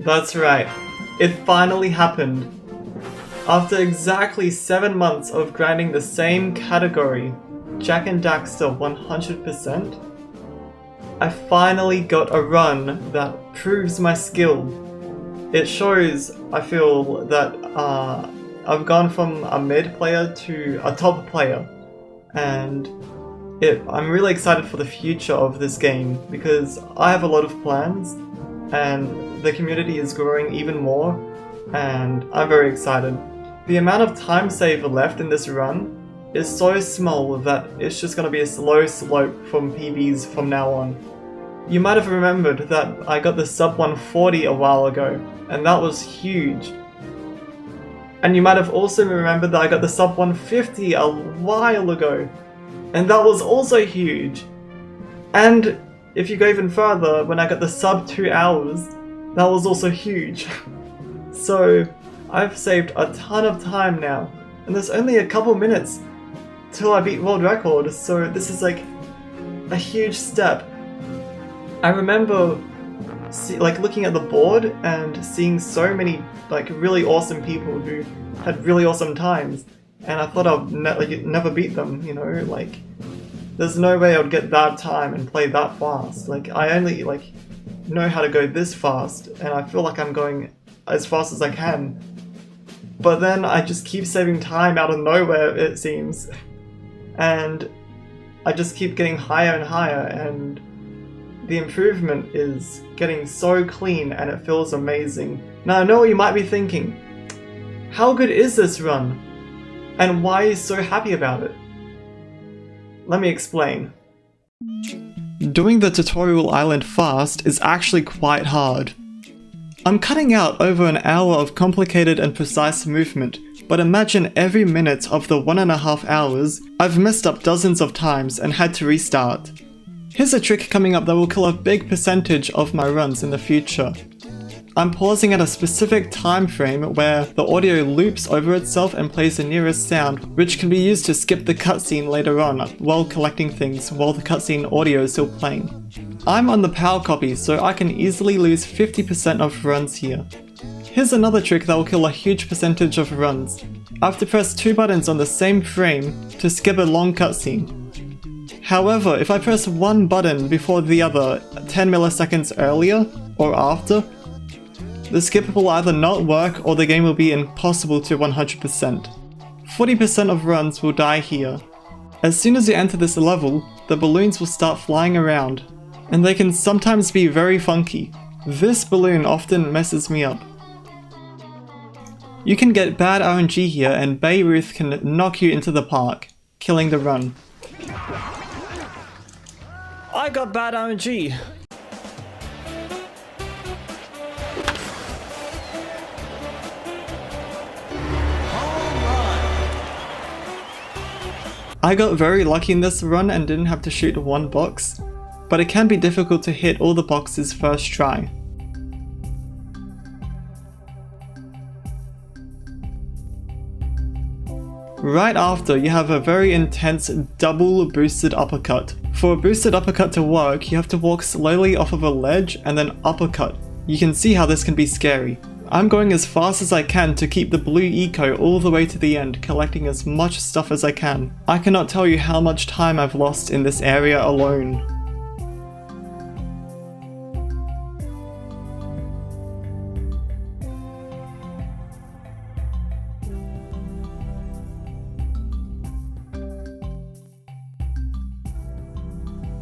That's right, it finally happened. After exactly 7 months of grinding the same category, Jak and Daxter 100%, I finally got a run that proves my skill. It shows, I feel, that I've gone from a mid player to a top player, and I'm really excited for the future of this game because I have a lot of plans and the community is growing even more, and I'm very excited. The amount of time save left in this run is so small that it's just going to be a slow slope from PBs from now on. You might have remembered that I got the sub 140 a while ago, and that was huge. And you might have also remembered that I got the sub 150 a while ago, and that was also huge. And if you go even further, when I got the sub 2 hours, that was also huge. So I've saved a ton of time now, and there's only a couple minutes till I beat world record, so this is like a huge step. I remember looking at the board and seeing so many really awesome people who had really awesome times, and I thought I'd never beat them, you know, there's no way I would get that time and play that fast. I only know how to go this fast, and I feel like I'm going as fast as I can. But then I just keep saving time out of nowhere, it seems, and I just keep getting higher and higher, and the improvement is getting so clean and it feels amazing. Now I know what you might be thinking. How good is this run? And why are you so happy about it? Let me explain. Doing the tutorial island fast is actually quite hard. I'm cutting out over an hour of complicated and precise movement, but imagine every minute of the 1.5 hours I've messed up dozens of times and had to restart. Here's a trick coming up that will kill a big percentage of my runs in the future. I'm pausing at a specific time frame where the audio loops over itself and plays the nearest sound, which can be used to skip the cutscene later on while collecting things while the cutscene audio is still playing. I'm on the power copy, so I can easily lose 50% of runs here. Here's another trick that will kill a huge percentage of runs. I have to press 2 buttons on the same frame to skip a long cutscene. However, if I press one button before the other 10 milliseconds earlier or after, the skip will either not work or the game will be impossible to 100%. 40% of runs will die here. As soon as you enter this level, the balloons will start flying around, and they can sometimes be very funky. This balloon often messes me up. You can get bad RNG here, and Beirut can knock you into the park, killing the run. I got bad RNG! I got very lucky in this run and didn't have to shoot one box, but it can be difficult to hit all the boxes first try. Right after, you have a very intense double boosted uppercut. For a boosted uppercut to work, you have to walk slowly off of a ledge and then uppercut. You can see how this can be scary. I'm going as fast as I can to keep the blue eco all the way to the end, collecting as much stuff as I can. I cannot tell you how much time I've lost in this area alone.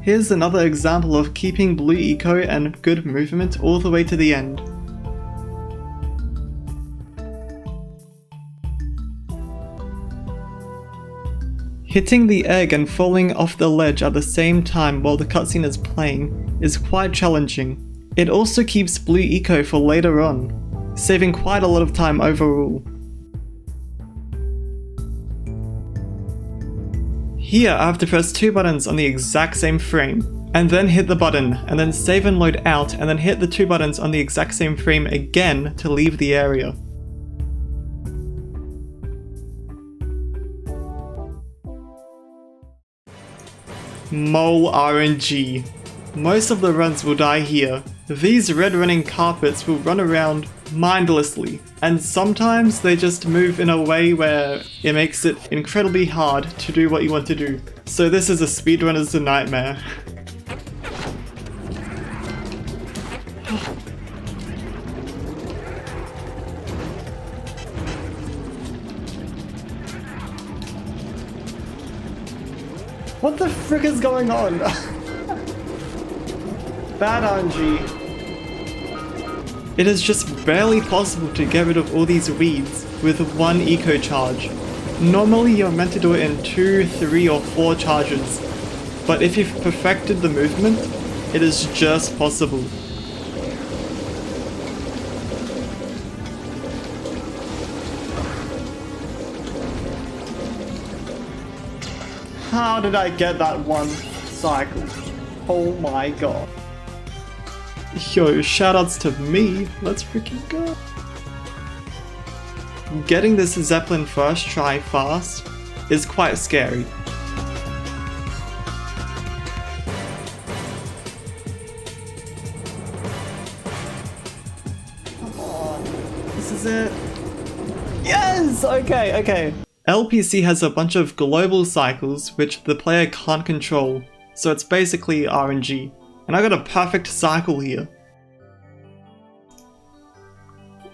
Here's another example of keeping blue eco and good movement all the way to the end. Hitting the egg and falling off the ledge at the same time while the cutscene is playing is quite challenging. It also keeps blue eco for later on, saving quite a lot of time overall. Here I have to press 2 buttons on the exact same frame, and then hit the button, and then save and load out, and then hit the 2 buttons on the exact same frame again to leave the area. Mole RNG. Most of the runs will die here, These red running carpets will run around mindlessly, and sometimes they just move in a way where it makes it incredibly hard to do what you want to do. So this is a speedrunner's nightmare. What the frick is going on? Bad RNG. It is just barely possible to get rid of all these weeds with one eco charge. Normally you're meant to do it in 2, 3 or 4 charges, but if you've perfected the movement, it is just possible. How did I get that one cycle? Oh my god. Yo, shoutouts to me, let's freaking go. Getting this Zeppelin first try fast is quite scary. Come on, this is it. Yes! Okay. LPC has a bunch of global cycles which the player can't control, so it's basically RNG. And I got a perfect cycle here.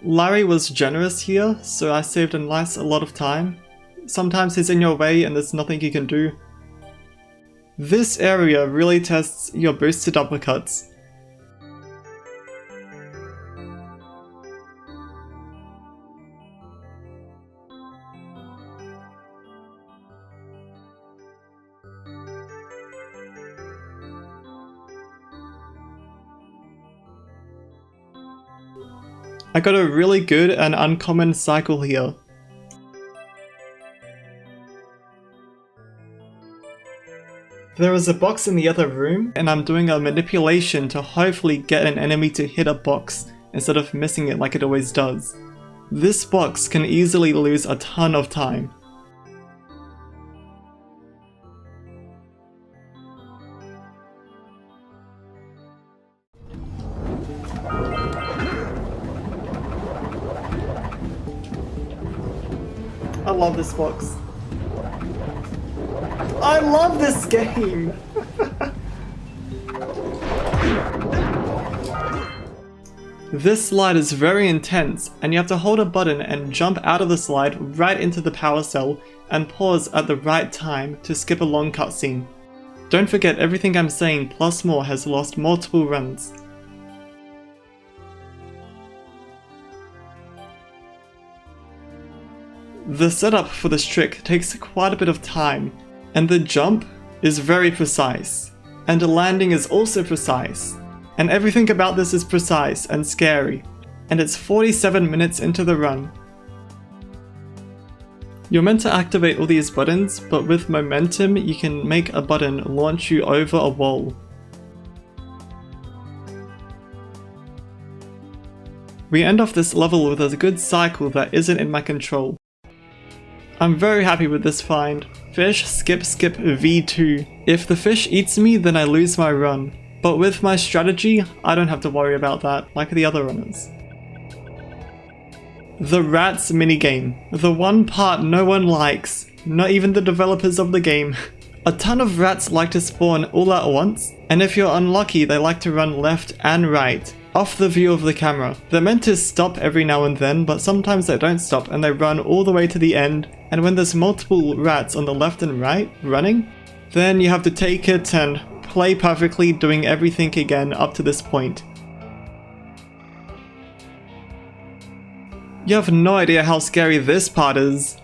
Larry was generous here, so I saved a lot of time. Sometimes he's in your way and there's nothing you can do. This area really tests your boosted uppercuts. I got a really good and uncommon cycle here. There is a box in the other room, and I'm doing a manipulation to hopefully get an enemy to hit a box instead of missing it like it always does. This box can easily lose a ton of time. I love this box. I love this game! This slide is very intense, and you have to hold a button and jump out of the slide right into the power cell and pause at the right time to skip a long cutscene. Don't forget, everything I'm saying plus more has lost multiple runs. The setup for this trick takes quite a bit of time, and the jump is very precise, and the landing is also precise, and everything about this is precise and scary, and it's 47 minutes into the run. You're meant to activate all these buttons, but with momentum you can make a button launch you over a wall. We end off this level with a good cycle that isn't in my control. I'm very happy with this find. Fish skip V2. If the fish eats me, then I lose my run. But with my strategy, I don't have to worry about that, like the other runners. The rats minigame. The one part no one likes. Not even the developers of the game. A ton of rats like to spawn all at once, and if you're unlucky they like to run left and right, off the view of the camera. They're meant to stop every now and then, but sometimes they don't stop and they run all the way to the end, and when there's multiple rats on the left and right running, then you have to take it and play perfectly, doing everything again up to this point. You have no idea how scary this part is.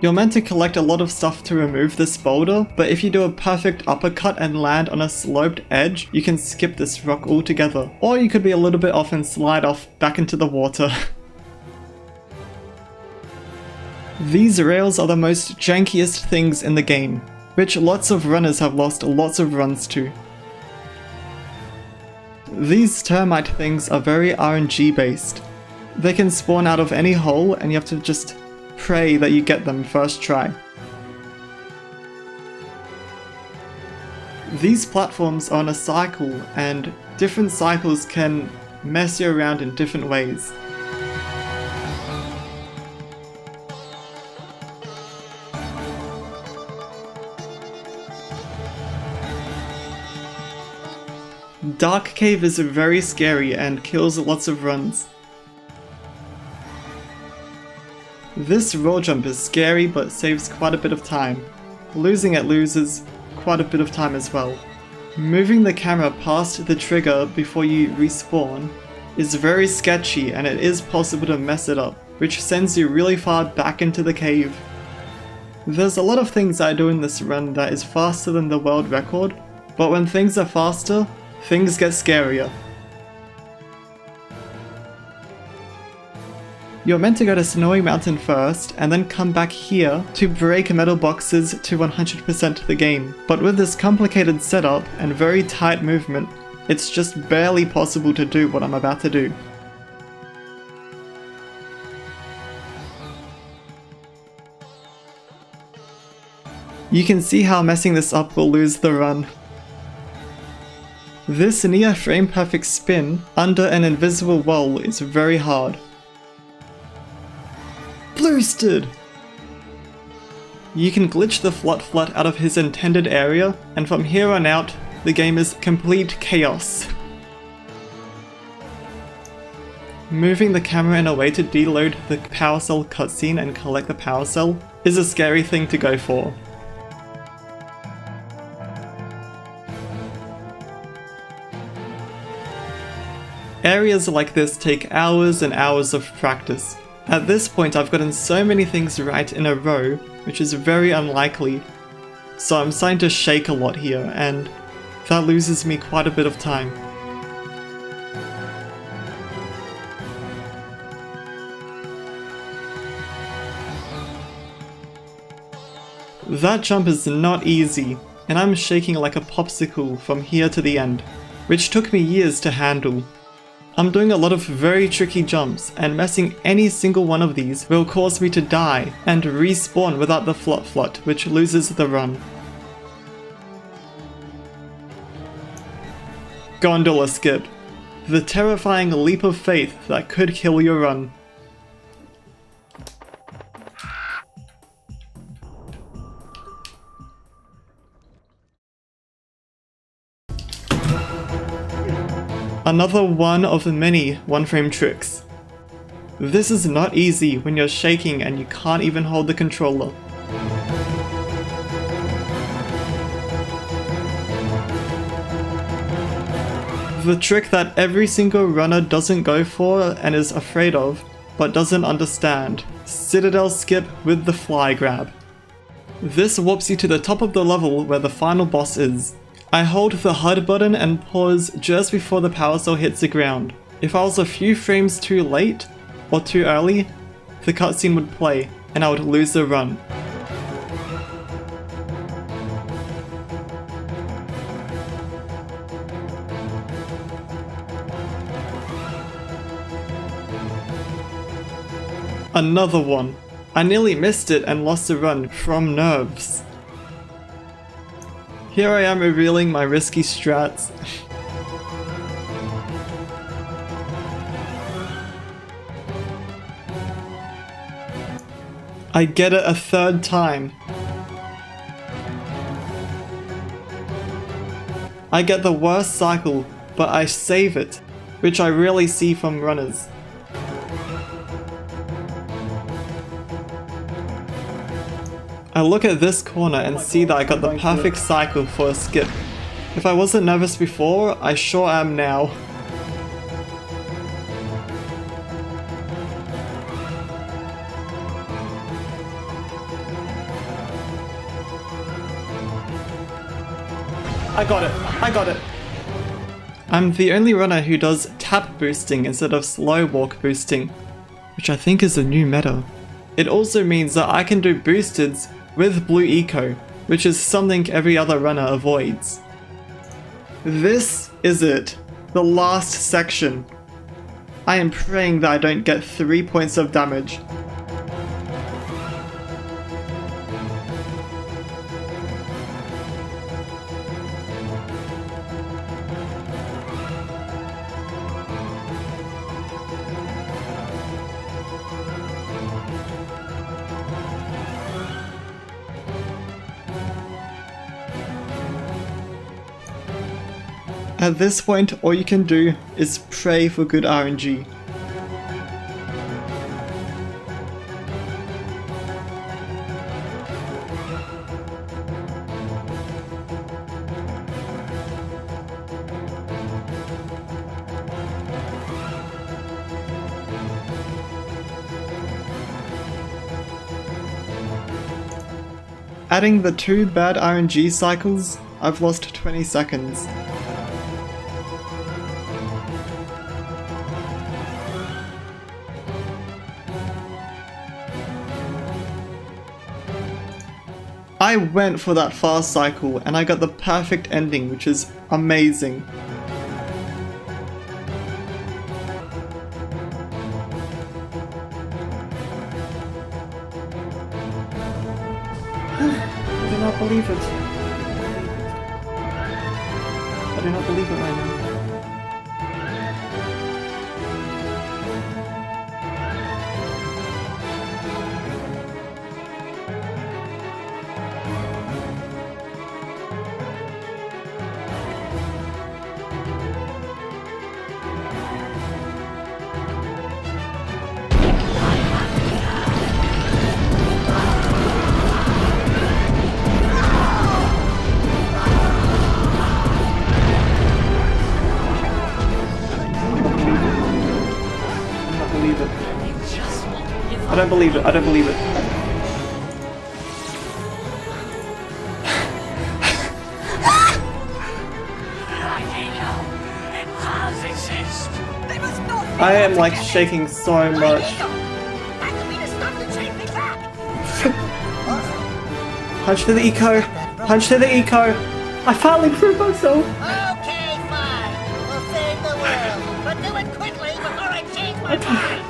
You're meant to collect a lot of stuff to remove this boulder, but if you do a perfect uppercut and land on a sloped edge, you can skip this rock altogether. Or you could be a little bit off and slide off back into the water. These rails are the most jankiest things in the game, which lots of runners have lost lots of runs to. These termite things are very RNG based. They can spawn out of any hole and you have to just pray that you get them first try. These platforms are on a cycle, and different cycles can mess you around in different ways. Dark Cave is very scary and kills lots of runs. This roll jump is scary but saves quite a bit of time. Losing it loses quite a bit of time as well. Moving the camera past the trigger before you respawn is very sketchy, and it is possible to mess it up, which sends you really far back into the cave. There's a lot of things I do in this run that is faster than the world record, but when things are faster, things get scarier. You're meant to go to Snowy Mountain first, and then come back here to break metal boxes to 100% the game. But with this complicated setup and very tight movement, it's just barely possible to do what I'm about to do. You can see how messing this up will lose the run. This near frame perfect spin under an invisible wall is very hard. Boosted! You can glitch the flat out of his intended area, and from here on out, the game is complete chaos. Moving the camera in a way to deload the power cell cutscene and collect the power cell is a scary thing to go for. Areas like this take hours and hours of practice. At this point I've gotten so many things right in a row, which is very unlikely, so I'm starting to shake a lot here, and that loses me quite a bit of time. That jump is not easy, and I'm shaking like a popsicle from here to the end, which took me years to handle. I'm doing a lot of very tricky jumps, and messing any single one of these will cause me to die and respawn without the flut, which loses the run. Gondola skip. The terrifying leap of faith that could kill your run. Another one of many one-frame tricks. This is not easy when you're shaking and you can't even hold the controller. The trick that every single runner doesn't go for and is afraid of, but doesn't understand. Citadel skip with the fly grab. This warps you to the top of the level where the final boss is. I hold the HUD button and pause just before the power cell hits the ground. If I was a few frames too late, or too early, the cutscene would play, and I would lose the run. Another one. I nearly missed it and lost the run from nerves. Here I am revealing my risky strats. I get it a third time. I get the worst cycle, but I save it, which I rarely see from runners. I look at this corner and see that I got the perfect cycle for a skip. If I wasn't nervous before, I sure am now. I got it! I'm the only runner who does tap boosting instead of slow walk boosting, which I think is a new meta. It also means that I can do boosteds with blue eco, which is something every other runner avoids. This is it, the last section. I am praying that I don't get 3 points of damage. At this point, all you can do is pray for good RNG. Adding the 2 bad RNG cycles, I've lost 20 seconds. I went for that fast cycle and I got the perfect ending, which is amazing. I do not believe it. I do not believe it right now. I don't believe it. I don't believe it. I am like shaking so much. Punch to the eco. Punch to the eco. I finally proved myself. Okay, fine. We'll save the world, but do it quickly before I change my mind.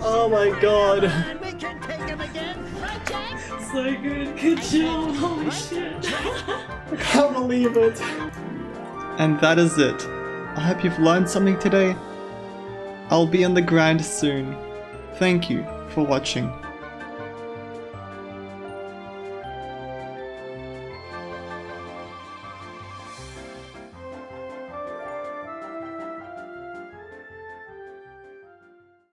Oh my god. We can take him again, right, Jack? So good, good job, holy shit. I can't believe it. And that is it. I hope you've learned something today. I'll be on the grind soon. Thank you for watching.